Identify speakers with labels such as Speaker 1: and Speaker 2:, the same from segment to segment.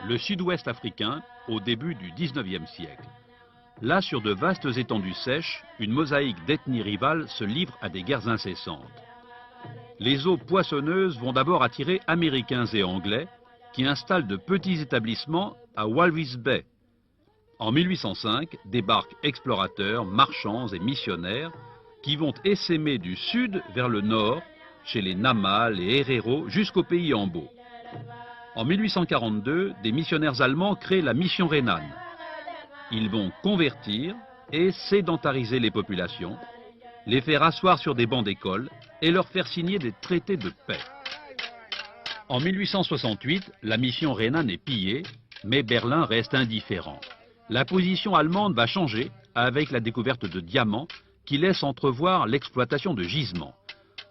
Speaker 1: le sud-ouest africain au début du 19e siècle. Là, sur de vastes étendues sèches, une mosaïque d'ethnies rivales se livre à des guerres incessantes. Les eaux poissonneuses vont d'abord attirer Américains et Anglais qui installent de petits établissements à Walvis Bay. En 1805, débarquent explorateurs, marchands et missionnaires qui vont essaimer du sud vers le nord, chez les Nama, les Herero, jusqu'aux pays en Beau. En 1842, des missionnaires allemands créent la mission rhénane. Ils vont convertir et sédentariser les populations, les faire asseoir sur des bancs d'école et leur faire signer des traités de paix. En 1868, la mission rhénane est pillée, mais Berlin reste indifférent. La position allemande va changer avec la découverte de diamants qui laissent entrevoir l'exploitation de gisements.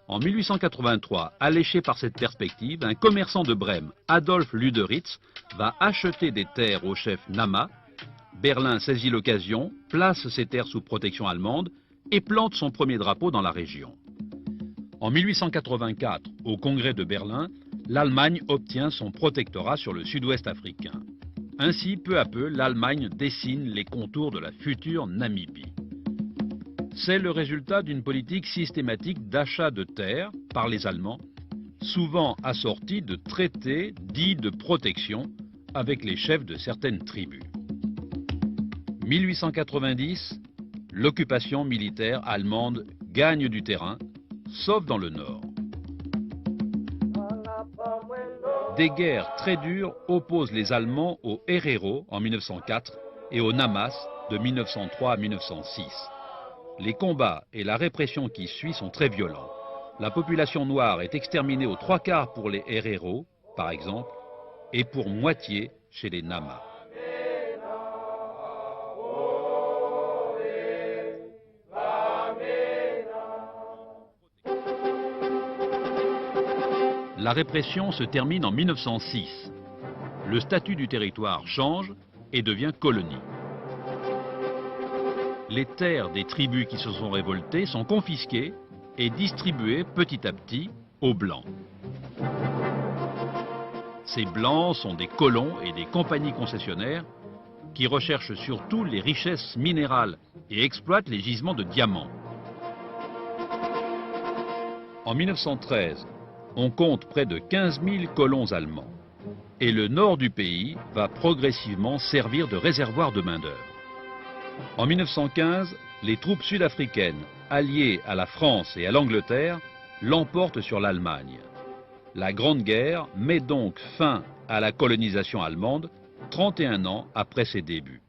Speaker 1: En 1883, alléché par cette perspective, un commerçant de Brême, Adolf Lüderitz, va acheter des terres au chef Nama. Berlin saisit l'occasion, place ses terres sous protection allemande et plante son premier drapeau dans la région. En 1884, au congrès de Berlin, l'Allemagne obtient son protectorat sur le sud-ouest africain. Ainsi, peu à peu, l'Allemagne dessine les contours de la future Namibie. C'est le résultat d'une politique systématique d'achat de terres par les Allemands, souvent assortie de traités dits de protection avec les chefs de certaines tribus. 1890, l'occupation militaire allemande gagne du terrain, sauf dans le nord. Des guerres très dures opposent les Allemands aux Herero en 1904 et aux Namas de 1903 à 1906. Les combats et la répression qui suit sont très violents. La population noire est exterminée aux 3/4 pour les Herero, par exemple, et pour moitié chez les Nama. La répression se termine en 1906. Le statut du territoire change et devient colonie. Les terres des tribus qui se sont révoltées sont confisquées et distribuées petit à petit aux Blancs. Ces Blancs sont des colons et des compagnies concessionnaires qui recherchent surtout les richesses minérales et exploitent les gisements de diamants. En 1913, on compte près de 15 000 colons allemands et le nord du pays va progressivement servir de réservoir de main-d'œuvre. En 1915, les troupes sud-africaines, alliées à la France et à l'Angleterre, l'emportent sur l'Allemagne. La Grande Guerre met donc fin à la colonisation allemande 31 ans après ses débuts.